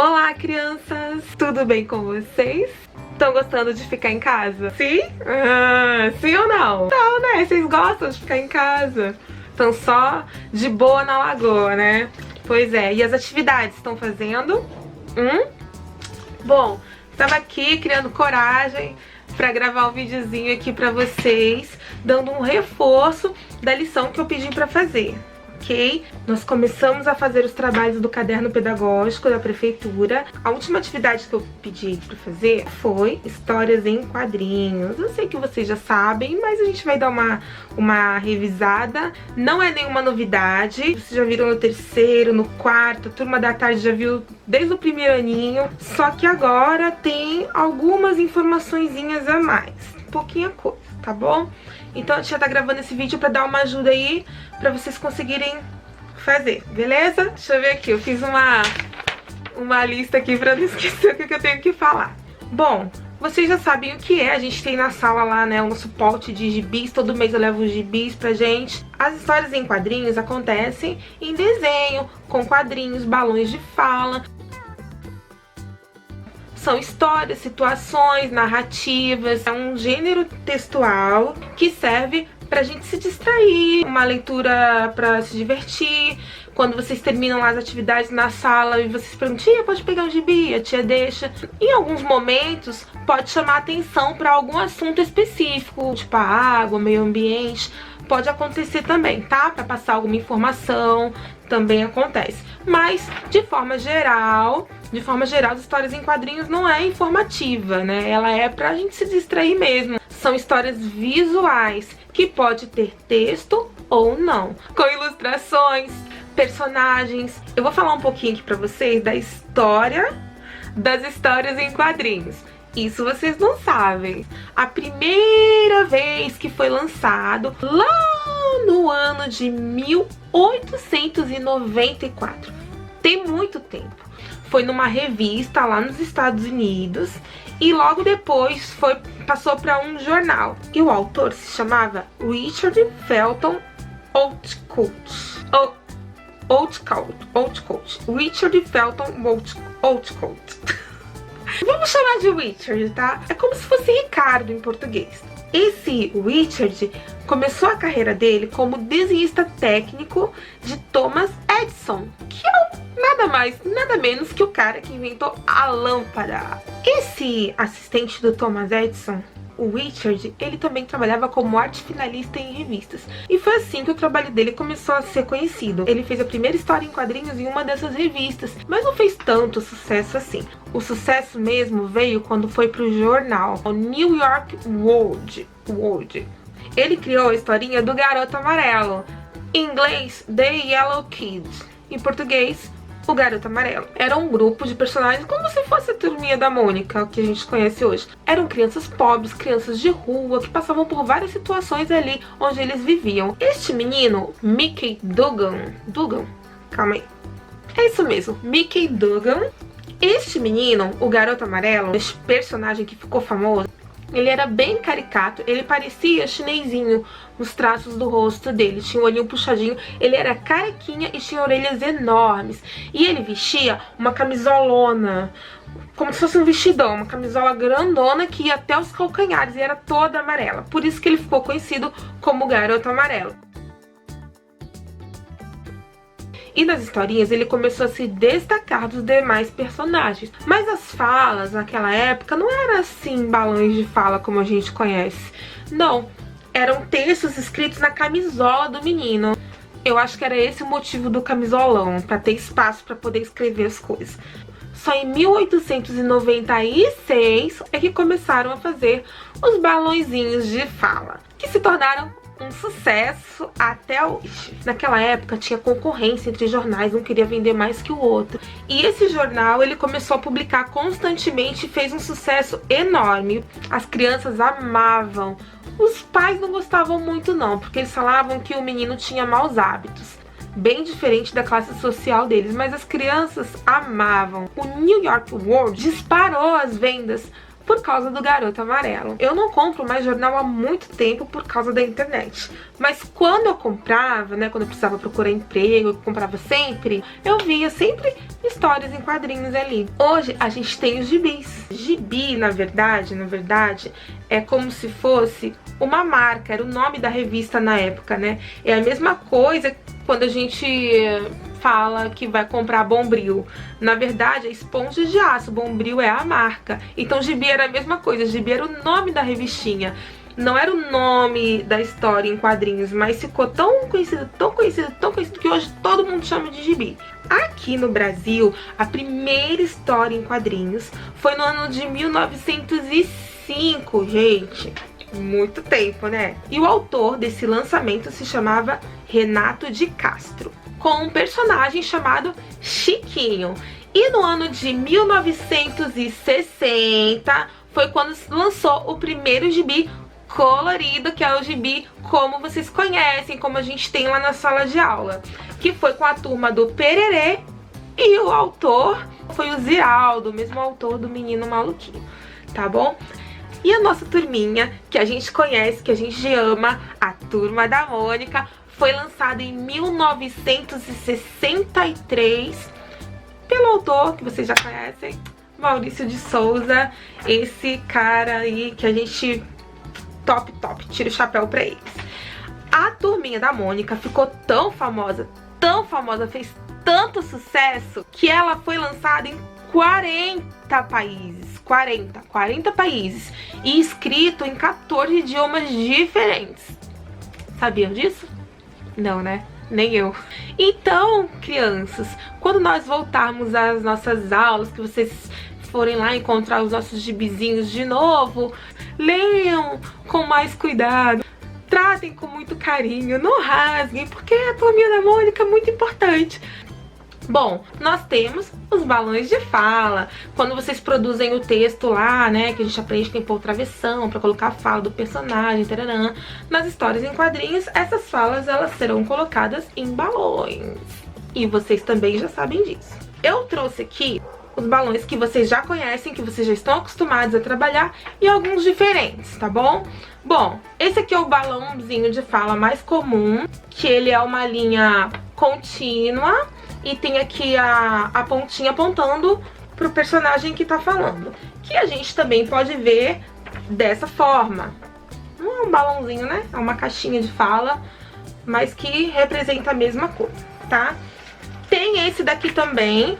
Olá, crianças! Tudo bem com vocês? Estão gostando de ficar em casa? Sim? Sim ou não? Não, né? Vocês gostam de ficar em casa? Estão só de boa na lagoa, né? Pois é, e as atividades estão fazendo? Bom, estava aqui criando coragem para gravar um videozinho aqui para vocês, dando um reforço da lição que eu pedi para fazer. Ok? Nós começamos a fazer os trabalhos do caderno pedagógico da prefeitura. A última atividade que eu pedi para fazer foi histórias em quadrinhos. Eu sei que vocês já sabem, mas a gente vai dar uma revisada. Não é nenhuma novidade. Vocês já viram no terceiro, no quarto, a turma da tarde já viu desde o primeiro aninho. Só que agora tem algumas informaçõezinhas a mais. Pouquinha coisa, tá bom? Então a gente já tá gravando esse vídeo pra dar uma ajuda aí, pra vocês conseguirem fazer, beleza? Deixa eu ver aqui, eu fiz uma lista aqui pra não esquecer o que eu tenho que falar. Bom, vocês já sabem o que é, a gente tem na sala lá, né, um suporte de gibis, todo mês eu levo os gibis pra gente. As histórias em quadrinhos acontecem em desenho, com quadrinhos, balões de fala. São histórias, situações, narrativas, é um gênero textual que serve pra gente se distrair, uma leitura pra se divertir. Quando vocês terminam lá as atividades na sala e vocês perguntam, tia, pode pegar um gibi? A tia deixa. Em alguns momentos pode chamar atenção pra algum assunto específico, tipo a água, meio ambiente. Pode acontecer também, tá? Pra passar alguma informação, também acontece. Mas, de forma geral, as histórias em quadrinhos não é informativa, né? Ela é pra gente se distrair mesmo. São histórias visuais, que pode ter texto ou não. Com ilustrações, personagens. Eu vou falar um pouquinho aqui pra vocês da história das histórias em quadrinhos. Isso vocês não sabem. A primeira vez que foi lançado, lá no ano de 1894. Tem muito tempo. Foi numa revista lá nos Estados Unidos e logo depois passou para um jornal. E o autor se chamava Richard Felton Outcoat. Richard Felton Outcoat. Vamos chamar de Richard, tá? É como se fosse Ricardo em português. Esse Richard começou a carreira dele como desenhista técnico de Thomas Edison, que é nada mais, nada menos que o cara que inventou a lâmpada. Esse assistente do Thomas Edison, o Richard, ele também trabalhava como arte finalista em revistas. E foi assim que o trabalho dele começou a ser conhecido. Ele fez a primeira história em quadrinhos em uma dessas revistas, mas não fez tanto sucesso assim. O sucesso mesmo veio quando foi pro jornal, o New York World. Ele criou a historinha do Garoto Amarelo. Em inglês, The Yellow Kid. Em português, o Garoto Amarelo. Era um grupo de personagens como se fosse a Turminha da Mônica, o que a gente conhece hoje. Eram crianças pobres, crianças de rua, que passavam por várias situações ali onde eles viviam. Este menino, Mickey Dugan, calma aí. É isso mesmo, Mickey Dugan. Este menino, o Garoto Amarelo, este personagem que ficou famoso, ele era bem caricato, ele parecia chinesinho nos traços do rosto dele, tinha o olhinho puxadinho, ele era carequinha e tinha orelhas enormes. E ele vestia uma camisolona, como se fosse um vestidão, uma camisola grandona que ia até os calcanhares e era toda amarela. Por isso que ele ficou conhecido como Garoto Amarelo. E nas historinhas ele começou a se destacar dos demais personagens. Mas as falas naquela época não eram assim balões de fala como a gente conhece. Não, eram textos escritos na camisola do menino. Eu acho que era esse o motivo do camisolão, para ter espaço para poder escrever as coisas. Só em 1896 é que começaram a fazer os balõezinhos de fala, que se tornaram um sucesso até hoje. Naquela época tinha concorrência entre jornais, um queria vender mais que o outro. E esse jornal ele começou a publicar constantemente e fez um sucesso enorme. As crianças amavam. Os pais não gostavam muito não, porque eles falavam que o menino tinha maus hábitos. Bem diferente da classe social deles, mas as crianças amavam. O New York World disparou as vendas por causa do Garoto Amarelo. Eu não compro mais jornal há muito tempo por causa da internet. Mas quando eu comprava, né, quando eu precisava procurar emprego, eu comprava sempre, eu via sempre histórias em quadrinhos ali. Hoje a gente tem os gibis. Gibi, na verdade, é como se fosse uma marca, era o nome da revista na época, né? É a mesma coisa quando a gente fala que vai comprar Bombril. Na verdade, é Esponja de Aço, Bombril é a marca. Então gibi era a mesma coisa, gibi era o nome da revistinha. Não era o nome da história em quadrinhos, mas ficou tão conhecido que hoje todo mundo chama de gibi. Aqui no Brasil, a primeira história em quadrinhos foi no ano de 1905, gente. Muito tempo, né? E o autor desse lançamento se chamava Renato de Castro, com um personagem chamado Chiquinho. E no ano de 1960 foi quando se lançou o primeiro gibi colorido, que é o gibi como vocês conhecem, como a gente tem lá na sala de aula, que foi com a turma do Pererê, e o autor foi o Ziraldo, o mesmo autor do Menino Maluquinho, tá bom? E a nossa turminha, que a gente conhece, que a gente ama, a Turma da Mônica, foi lançada em 1963 pelo autor que vocês já conhecem, Maurício de Souza, esse cara aí que a gente top, tira o chapéu pra eles. A Turminha da Mônica ficou tão famosa, fez tanto sucesso, que ela foi lançada em 40 países, 40 países, e escrito em 14 idiomas diferentes. Sabiam disso? Não, né? Nem eu. Então, crianças, quando nós voltarmos às nossas aulas, que vocês forem lá encontrar os nossos gibizinhos de novo, leiam com mais cuidado, tratem com muito carinho, não rasguem, porque a Turminha da Mônica é muito importante. Bom, nós temos os balões de fala. Quando vocês produzem o texto lá, né, que a gente aprende que tem que pôr travessão pra colocar a fala do personagem, tararã, nas histórias em quadrinhos, essas falas elas serão colocadas em balões. E vocês também já sabem disso. Eu trouxe aqui os balões que vocês já conhecem, que vocês já estão acostumados a trabalhar, e alguns diferentes, tá bom? Bom, esse aqui é o balãozinho de fala mais comum, que ele é uma linha contínua, e tem aqui a pontinha apontando pro personagem que tá falando. Que a gente também pode ver dessa forma. Não é um balãozinho, né? É uma caixinha de fala, mas que representa a mesma coisa, tá? Tem esse daqui também,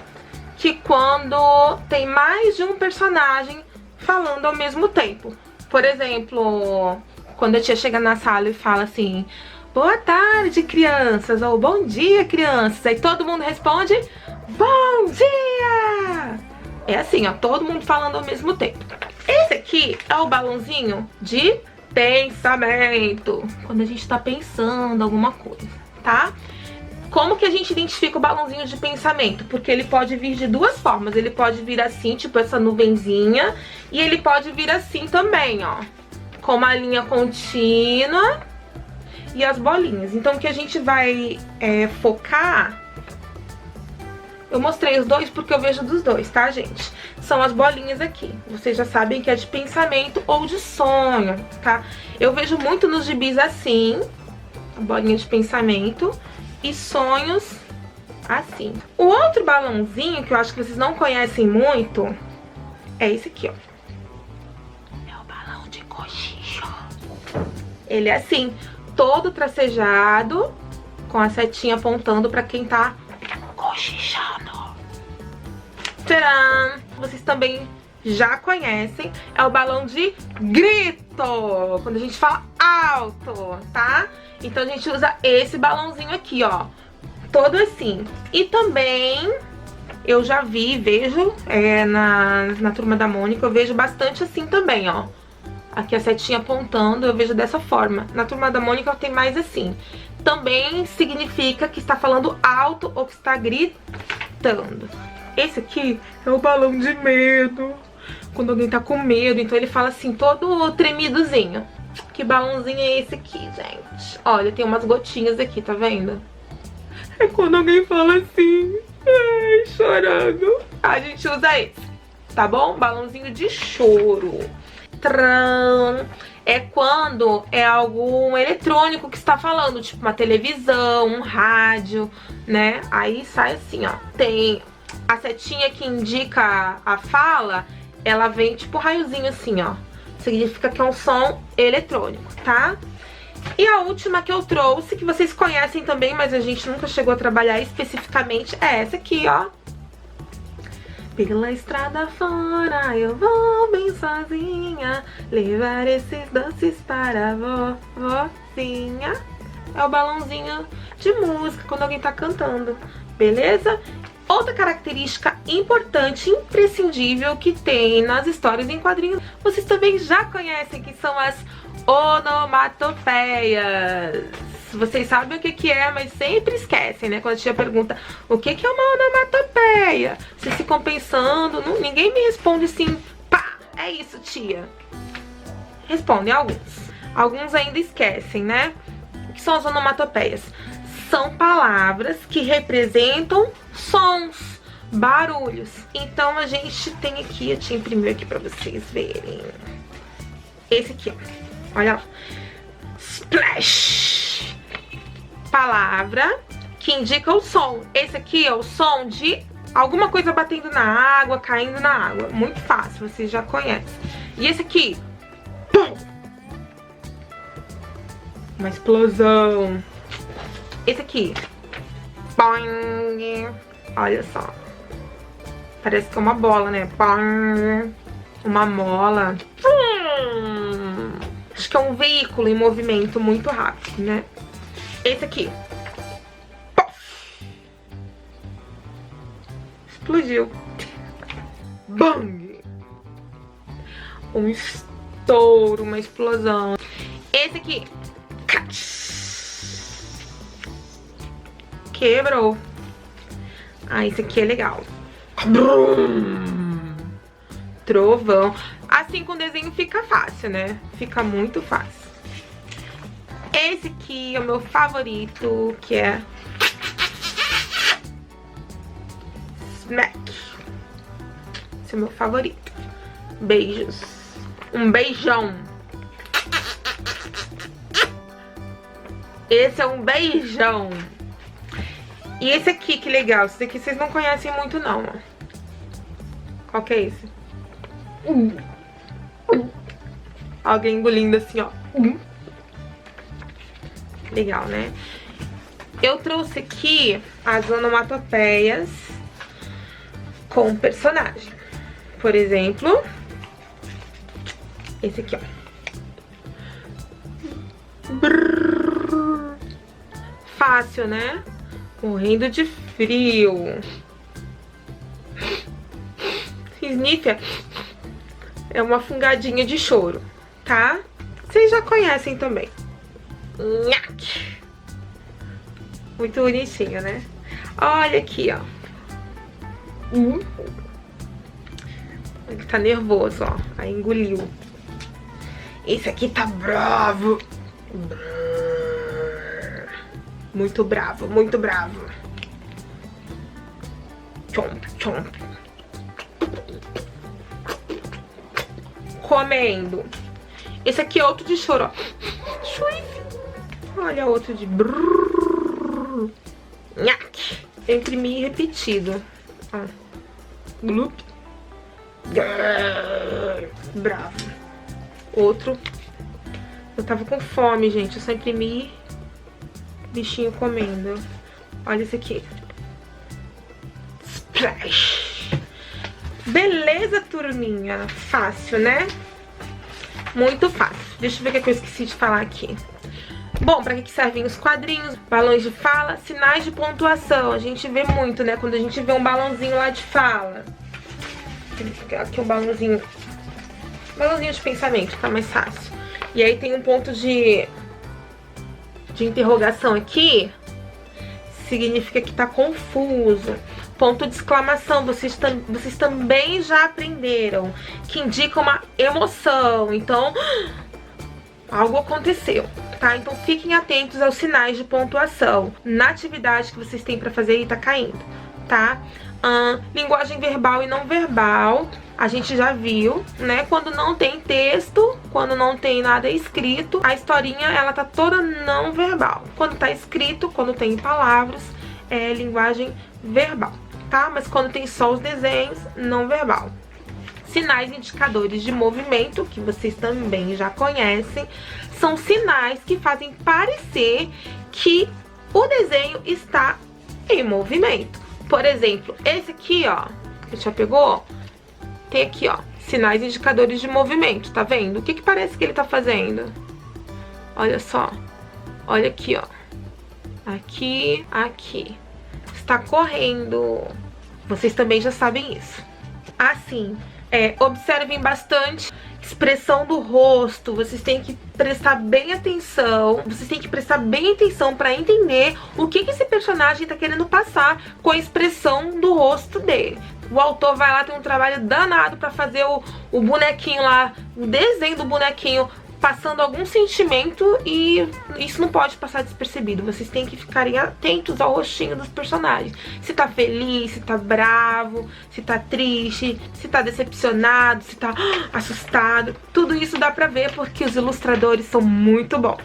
que quando tem mais de um personagem falando ao mesmo tempo. Por exemplo, quando a tia chega na sala e fala assim: boa tarde, crianças, ou bom dia, crianças. Aí todo mundo responde: bom dia! É assim, ó, todo mundo falando ao mesmo tempo. Esse aqui é o balãozinho de pensamento, quando a gente tá pensando alguma coisa, tá? Como que a gente identifica o balãozinho de pensamento? Porque ele pode vir de duas formas. Ele pode vir assim, tipo essa nuvenzinha, e ele pode vir assim também, ó, com uma linha contínua e as bolinhas. Então o que a gente vai focar, eu mostrei os dois porque eu vejo dos dois, tá, gente? São as bolinhas aqui. Vocês já sabem que é de pensamento ou de sonho, tá? Eu vejo muito nos gibis assim, a bolinha de pensamento, e sonhos assim. O outro balãozinho, que eu acho que vocês não conhecem muito, é esse aqui, ó. É o balão de cochicho. Ele é assim, todo tracejado, com a setinha apontando pra quem tá cochichando. Tcharam! Vocês também já conhecem, é o balão de grito, quando a gente fala alto, tá? Então a gente usa esse balãozinho aqui, ó, todo assim. E também eu já vi, vejo na Turma da Mônica, eu vejo bastante assim também, ó. Aqui a setinha apontando, eu vejo dessa forma. Na Turma da Mônica tem mais assim. Também significa que está falando alto ou que está gritando. Esse aqui é o balão de medo, quando alguém tá com medo, então ele fala assim, todo tremidozinho. Que balãozinho é esse aqui, gente? Olha, tem umas gotinhas aqui, tá vendo? É quando alguém fala assim, ai, chorando. A gente usa esse, tá bom? Balãozinho de choro. Tran. É quando é algum eletrônico que está falando, tipo uma televisão, um rádio, né? Aí sai assim, ó. Tem a setinha que indica a fala, ela vem tipo raiozinho assim, ó. Significa que é um som eletrônico, tá? E a última que eu trouxe, que vocês conhecem também, mas a gente nunca chegou a trabalhar especificamente, é essa aqui, ó. Pela estrada fora eu vou bem sozinha, levar esses doces para a vovozinha. É o balãozinho de música quando alguém tá cantando, beleza? Outra característica importante, imprescindível que tem nas histórias em quadrinhos, vocês também já conhecem, que são as onomatopeias. Vocês sabem o que é, mas sempre esquecem, né? Quando a tia pergunta o que é uma onomatopeia, vocês ficam pensando, ninguém me responde assim, pá, é isso, tia. Respondem alguns. Alguns ainda esquecem, né? O que são as onomatopeias? São palavras que representam sons, barulhos. Então a gente tem aqui, eu te imprimi aqui pra vocês verem. Esse aqui, ó. Olha lá. Splash. Palavra que indica o som. Esse aqui é o som de alguma coisa batendo na água, caindo na água. Muito fácil, vocês já conhecem. E esse aqui, pum, uma explosão. Esse aqui, boing. Olha só, parece que é uma bola, né? Boing. Uma mola. Acho que é um veículo em movimento muito rápido, né? Esse aqui, puff. Explodiu. Bang. Um estouro, uma explosão. Esse aqui, quebrou. Ah, esse aqui é legal. Trovão. Assim com o desenho fica fácil, né? Fica muito fácil. Esse aqui é o meu favorito, que é Smack. Esse é o meu favorito. Beijos. Um beijão. Esse é um beijão. E esse aqui, que legal. Esse aqui vocês não conhecem muito, não, ó. Qual que é esse? Alguém engolindo assim, ó. Legal, né? Eu trouxe aqui as onomatopeias com personagem. Por exemplo, esse aqui, ó. Brrr. Fácil, né? Morrendo de frio. Sniffia é uma fungadinha de choro, tá? Vocês já conhecem também. Nhaque. Muito bonitinho, né? Olha aqui, ó. Ele tá nervoso, ó. Aí engoliu. Esse aqui tá bravo. Muito bravo, muito bravo. Chomp, chomp. Comendo. Esse aqui é outro de choro, ó. Olha outro de brrr. Nhaque. Eu imprimi repetido. Ó. Glup. Bravo. Outro. Eu tava com fome, gente. Eu só imprimi bichinho comendo. Olha esse aqui. Splash. Beleza, turminha? Fácil, né? Muito fácil. Deixa eu ver o que eu esqueci de falar aqui. Bom, pra que servem os quadrinhos, balões de fala, sinais de pontuação. A gente vê muito, né? Quando a gente vê um balãozinho lá de fala. Aqui um balãozinho. Balãozinho de pensamento, tá mais fácil. E aí tem um ponto de interrogação aqui. Significa que tá confuso. Ponto de exclamação, vocês também já aprenderam. Que indica uma emoção. Então, algo aconteceu, tá? Então fiquem atentos aos sinais de pontuação na atividade que vocês têm pra fazer e tá caindo, tá? Linguagem verbal e não verbal. a gente já viu, né? Quando não tem texto, quando não tem nada escrito, a historinha, ela tá toda não verbal. Quando tá escrito, quando tem palavras, é linguagem verbal, tá? Mas quando tem só os desenhos, não verbal. Sinais indicadores de movimento, que vocês também já conhecem, são sinais que fazem parecer que o desenho está em movimento. Por exemplo, esse aqui, ó, que já pegou? Tem aqui, ó, sinais indicadores de movimento, tá vendo? O que que parece que ele tá fazendo? Olha só, olha aqui, ó. Aqui, aqui. Está correndo. Vocês também já sabem isso. Assim, observem bastante expressão do rosto. Vocês têm que prestar bem atenção. Vocês têm que prestar bem atenção pra entender o que que esse personagem tá querendo passar com a expressão do rosto dele. O autor vai lá, tem um trabalho danado pra fazer o bonequinho lá, o desenho do bonequinho passando algum sentimento, e isso não pode passar despercebido. Vocês têm que ficarem atentos ao rostinho dos personagens. Se tá feliz, se tá bravo, se tá triste, se tá decepcionado, se tá assustado. Tudo isso dá pra ver porque os ilustradores são muito bons.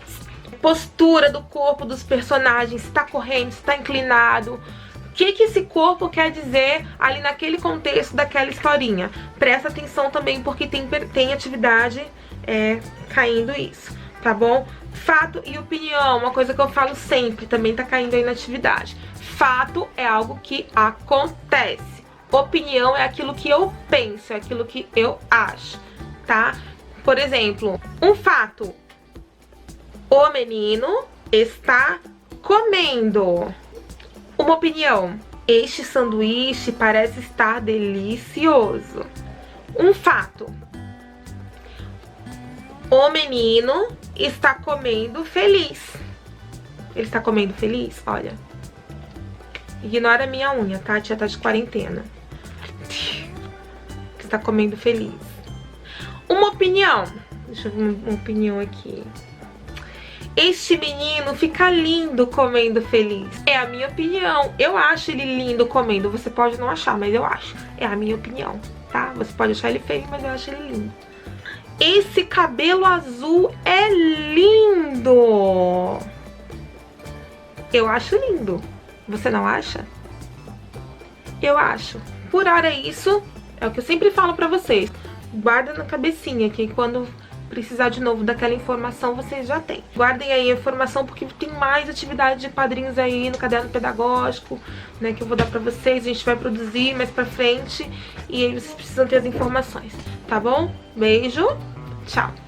Postura do corpo dos personagens, se tá correndo, se tá inclinado. O que que esse corpo quer dizer ali naquele contexto daquela historinha? Presta atenção também porque tem atividade caindo isso, tá bom? Fato e opinião, uma coisa que eu falo sempre, também tá caindo aí na atividade. Fato é algo que acontece. Opinião é aquilo que eu penso, é aquilo que eu acho, tá? Por exemplo, um fato. O menino está comendo. Uma opinião. Este sanduíche parece estar delicioso. Um fato. O menino está comendo feliz. Ele está comendo feliz? Olha. Ignora a minha unha, tá? A tia tá de quarentena. Está comendo feliz. Uma opinião. Deixa eu ver uma opinião aqui. Este menino fica lindo comendo feliz. É a minha opinião. Eu acho ele lindo comendo. Você pode não achar, mas eu acho. É a minha opinião, tá? Você pode achar ele feio, mas eu acho ele lindo. Esse cabelo azul é lindo. Eu acho lindo. Você não acha? Eu acho. Por hora é isso. É o que eu sempre falo pra vocês. Guarda na cabecinha que quando precisar de novo daquela informação, vocês já têm. Guardem aí a informação porque tem mais atividade de quadrinhos aí no caderno pedagógico, né, que eu vou dar pra vocês. A gente vai produzir mais pra frente e aí vocês precisam ter as informações, tá bom? Beijo, tchau!